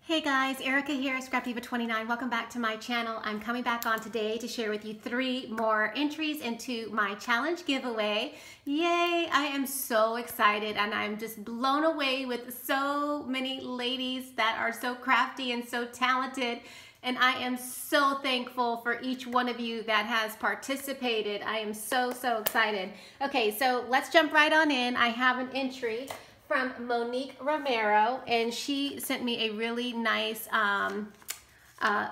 Hey guys, Erica here, Scrapdivatwentynine. Welcome back to my channel. I'm coming back on today to share with you 3 more entries into my challenge giveaway. Yay! I am so excited and I'm just blown away with so many ladies that are so crafty and so talented. And I am so thankful for each one of you that has participated. I am so excited. Okay, so let's jump right on in. I have an entry from Monique Romero, and she sent me a really nice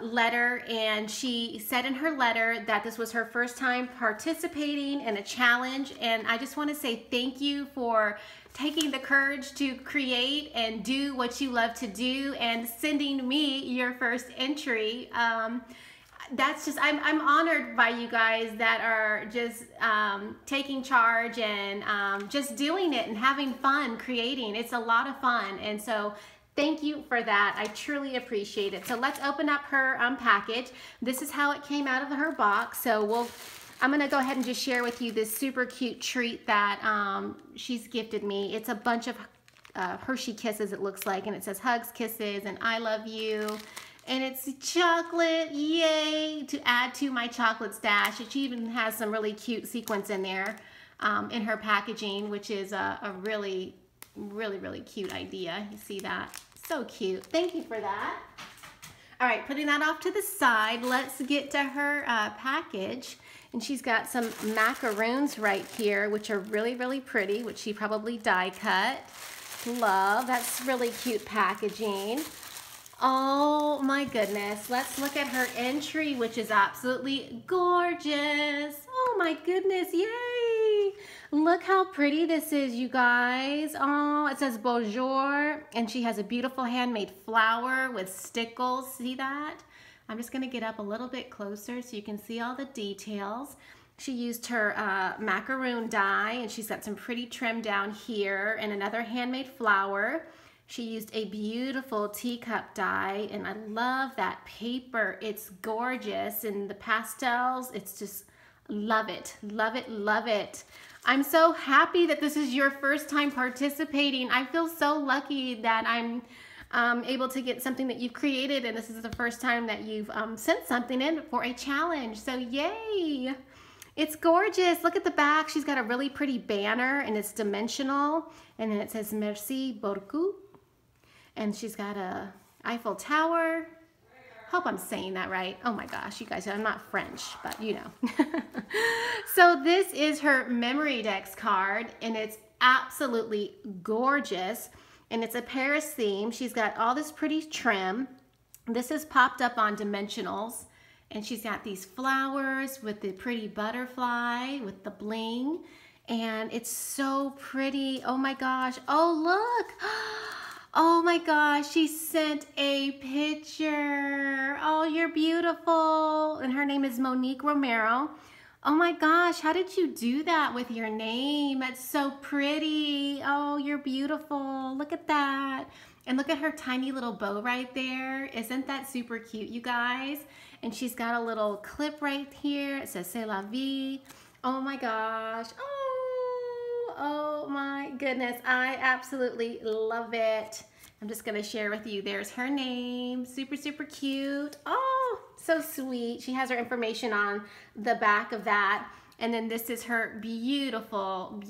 letter, and she said in her letter that this was her first time participating in a challenge, and I just want to say thank you for taking the courage to create and do what you love to do and sending me your first entry. That's just, I'm honored by you guys that are just taking charge and just doing it and having fun creating. It's a lot of fun, and so thank you for that. I truly appreciate it. So let's open up her package. This is how it came out of her box. So I'm gonna go ahead and just share with you this super cute treat that she's gifted me. It's a bunch of Hershey Kisses, it looks like, and it says hugs, kisses, and I love you. And it's chocolate, yay, to add to my chocolate stash. She even has some really cute sequins in there in her packaging, which is a really cute idea. You see that? So cute. Thank you for that. All right, putting that off to the side, let's get to her package. And she's got some macaroons right here, which are really pretty, which she probably die cut. Love, that's really cute packaging. Oh my goodness, let's look at her entry, which is absolutely gorgeous. Oh my goodness, yay! Look how pretty this is, you guys. Oh, it says bonjour, and she has a beautiful handmade flower with stickles. See that? I'm just gonna get up a little bit closer so you can see all the details. She used her macaroon die, and she's got some pretty trim down here and another handmade flower. She used a beautiful teacup die, and I love that paper. It's gorgeous, and the pastels, it's just, love it, love it, love it. I'm so happy that this is your first time participating. I feel so lucky that I'm able to get something that you've created, and this is the first time that you've sent something in for a challenge, so yay. It's gorgeous. Look at the back. She's got a really pretty banner, and it's dimensional, and then it says merci beaucoup. And she's got a Eiffel Tower. Hope I'm saying that right. Oh my gosh, you guys, I'm not French, but you know. So this is her memory decks card, and it's absolutely gorgeous. And it's a Paris theme. She's got all this pretty trim. This is popped up on dimensionals. And she's got these flowers with the pretty butterfly with the bling. And it's so pretty. Oh my gosh. Oh, look. Oh my gosh, she sent a picture. Oh, you're beautiful. And her name is Monique Romero. Oh my gosh, how did you do that with your name? That's so pretty. Oh, you're beautiful. Look at that. And look at her tiny little bow right there. Isn't that super cute, you guys? And she's got a little clip right here. It says, C'est la vie. Oh my gosh. Oh my goodness, I absolutely love it. I'm just gonna share with you. There's her name, super cute. Oh, so sweet. She has her information on the back of that. And then this is her beautiful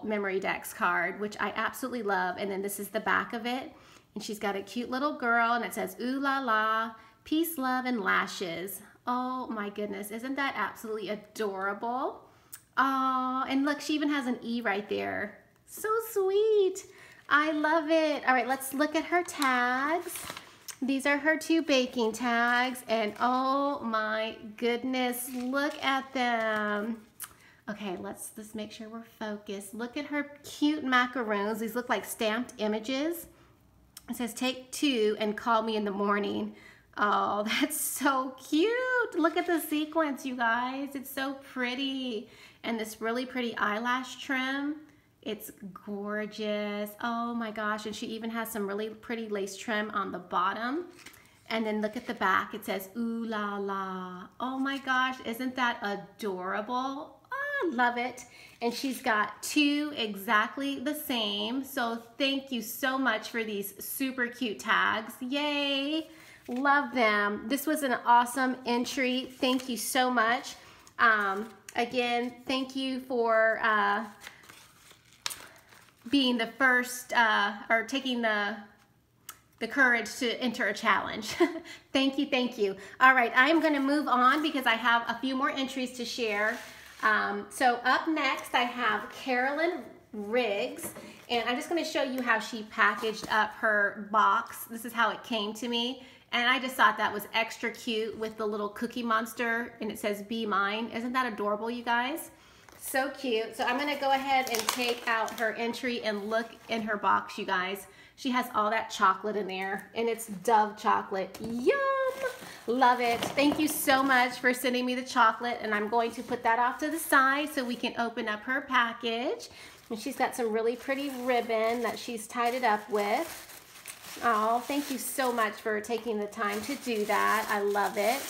memory decks card, which I absolutely love. And then this is the back of it. And she's got a cute little girl, and it says, ooh la la, peace, love, and lashes. Oh my goodness, isn't that absolutely adorable? Oh, and look, she even has an E right there. So sweet. I love it. All right, let's look at her tags. These are her 2 baking tags, and oh my goodness, look at them. Okay, let's make sure we're focused. Look at her cute macaroons. These look like stamped images. It says, take 2 and call me in the morning. Oh, that's so cute. Look at the sequence, you guys. It's so pretty. And this really pretty eyelash trim. It's gorgeous. Oh my gosh. And she even has some really pretty lace trim on the bottom. And then look at the back. It says, ooh la la. Oh my gosh. Isn't that adorable? love it. And she's got 2 exactly the same. So thank you so much for these super cute tags. Yay, love them. This was an awesome entry. Thank you so much. Again, thank you for being the first, or taking the courage to enter a challenge. Thank you, thank you. All right, I'm gonna move on because I have a few more entries to share. So up next, I have Carolynn Riggs, and I'm just gonna show you how she packaged up her box. This is how it came to me, and I just thought that was extra cute with the little cookie monster, and it says, "Be mine." Isn't that adorable, you guys? So cute. So I'm gonna go ahead and take out her entry and look in her box, you guys. She has all that chocolate in there, and it's Dove chocolate. Yum! Love it. Thank you so much for sending me the chocolate, and I'm going to put that off to the side so we can open up her package. And she's got some really pretty ribbon that she's tied it up with. Oh, thank you so much for taking the time to do that. I love it.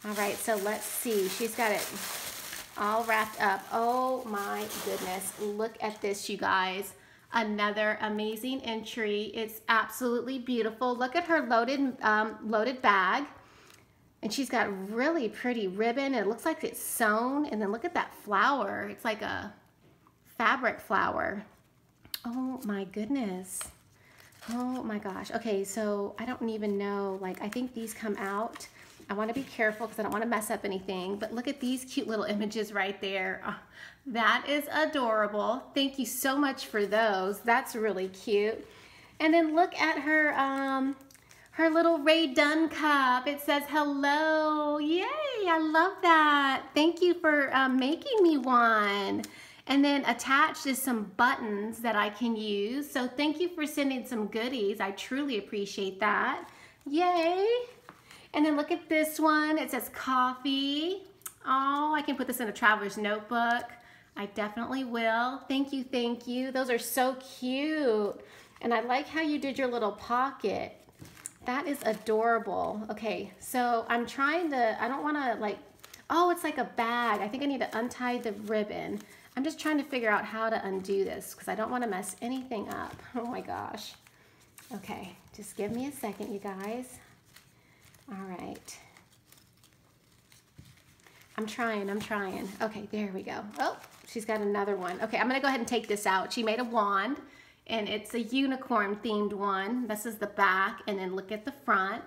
All right, so let's see. She's got it all wrapped up. Oh my goodness. Look at this, you guys. Another amazing entry. It's absolutely beautiful. Look at her loaded bag. And she's got really pretty ribbon. It looks like it's sewn. And then look at that flower. It's like a fabric flower. Oh my goodness. Oh my gosh. Okay, so I don't even know. Like, I think these come out. I want to be careful because I don't want to mess up anything. But look at these cute little images right there. Oh, that is adorable. Thank you so much for those. That's really cute. And then look at her her little Ray Dunn cup. It says hello. Yay, I love that. Thank you for making me one. And then attached is some buttons that I can use. So thank you for sending some goodies. I truly appreciate that. Yay. And then look at this one. It says coffee. Oh, I can put this in a traveler's notebook. I definitely will. Thank you, thank you. Those are so cute. And I like how you did your little pocket. That is adorable. Okay, so I'm trying to, I don't want to like, oh, it's like a bag. I think I need to untie the ribbon. I'm just trying to figure out how to undo this because I don't want to mess anything up. Oh my gosh. Okay, just give me a second, you guys. All right. I'm trying. Okay, there we go. Oh, she's got another one. Okay, I'm gonna go ahead and take this out. She made a wand, and it's a unicorn themed one. This is the back, and then look at the front.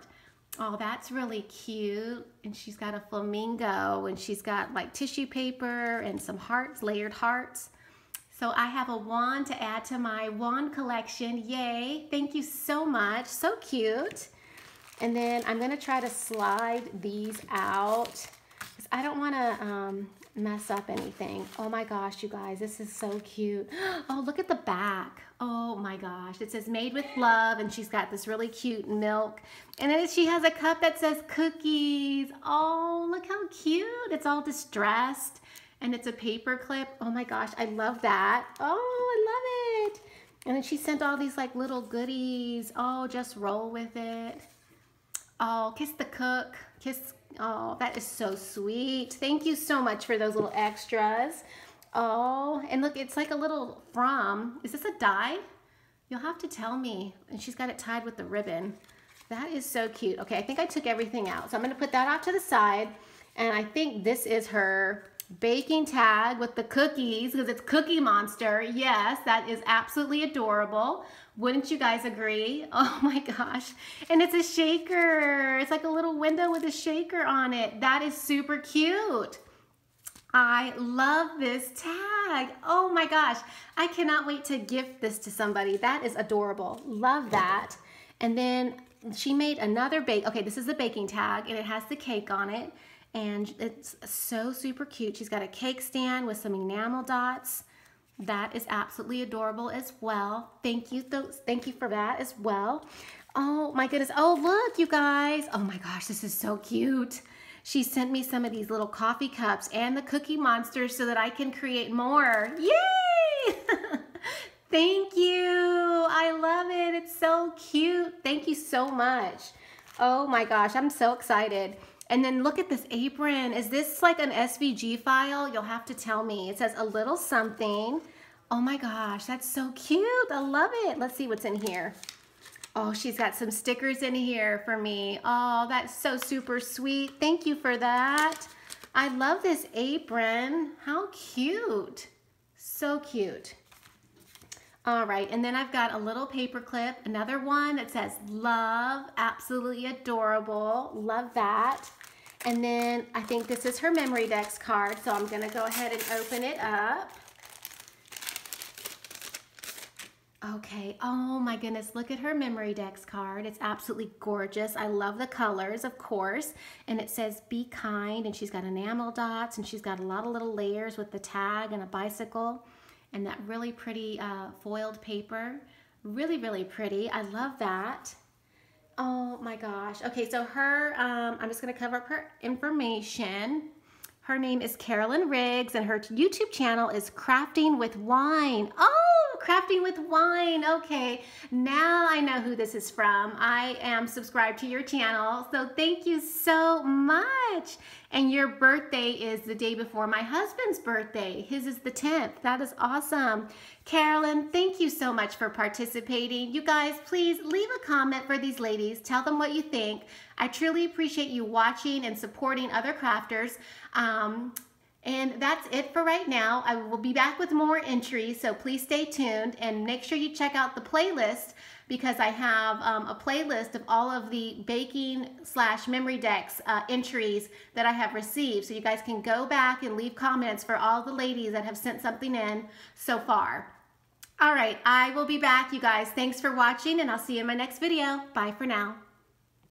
Oh, that's really cute. And she's got a flamingo, and she's got like tissue paper and some hearts, layered hearts. So I have a wand to add to my wand collection. Yay, thank you so much. So cute. And then I'm gonna try to slide these out. I don't want to mess up anything. Oh my gosh, you guys, this is so cute. Oh, look at the back. Oh my gosh, it says made with love, and she's got this really cute milk. And then she has a cup that says cookies. Oh, look how cute. It's all distressed, and it's a paper clip. Oh my gosh, I love that. Oh, I love it. And then she sent all these like little goodies. Oh, just roll with it. Oh, kiss the cook. Kiss. Oh, that is so sweet. Thank you so much for those little extras. Oh, and look, it's like a little is this a die? You'll have to tell me. And she's got it tied with the ribbon. That is so cute. Okay, I think I took everything out. So I'm gonna put that off to the side. And I think this is her baking tag with the cookies because it's Cookie Monster. Yes, that is absolutely adorable. Wouldn't you guys agree? Oh my gosh. And it's a shaker. It's like a little window with a shaker on it. That is super cute. I love this tag. Oh my gosh. I cannot wait to gift this to somebody. That is adorable. Love that. And then she made another okay, this is the baking tag, and it has the cake on it. And it's so super cute. She's got a cake stand with some enamel dots. That is absolutely adorable as well. Thank you for that as well. Oh my goodness. Oh, look, you guys. Oh my gosh, this is so cute. She sent me some of these little coffee cups and the Cookie Monster so that I can create more. Yay! Thank you. I love it. It's so cute. Thank you so much. Oh my gosh, I'm so excited. And then look at this apron. Is this like an SVG file? You'll have to tell me. It says a little something. Oh my gosh, that's so cute. I love it. Let's see what's in here. Oh, she's got some stickers in here for me. Oh, that's so super sweet. Thank you for that. I love this apron. How cute. So cute. All right, and then I've got a little paper clip, another one that says love, absolutely adorable. Love that. And then I think this is her memory decks card, so I'm gonna go ahead and open it up. Okay, oh my goodness, look at her memory decks card. It's absolutely gorgeous. I love the colors, of course. And it says be kind, and she's got enamel dots, and she's got a lot of little layers with the tag and a bicycle and that really pretty foiled paper. Really, really pretty. I love that. Oh my gosh. Okay, so her, I'm just gonna cover up her information. Her name is Carolyn Riggs, and her YouTube channel is Crafting with Wine. Oh, Crafting with Wine. Okay, now I know who this is from. I am subscribed to your channel, so thank you so much. And your birthday is the day before my husband's birthday. His is the 10th. That is awesome. Carolyn, thank you so much for participating. You guys, please leave a comment for these ladies. Tell them what you think. I truly appreciate you watching and supporting other crafters. And that's it for right now. I will be back with more entries, so please stay tuned and make sure you check out the playlist, because I have a playlist of all of the baking/memory decks entries that I have received. So you guys can go back and leave comments for all the ladies that have sent something in so far. All right, I will be back, you guys. Thanks for watching, and I'll see you in my next video. Bye for now.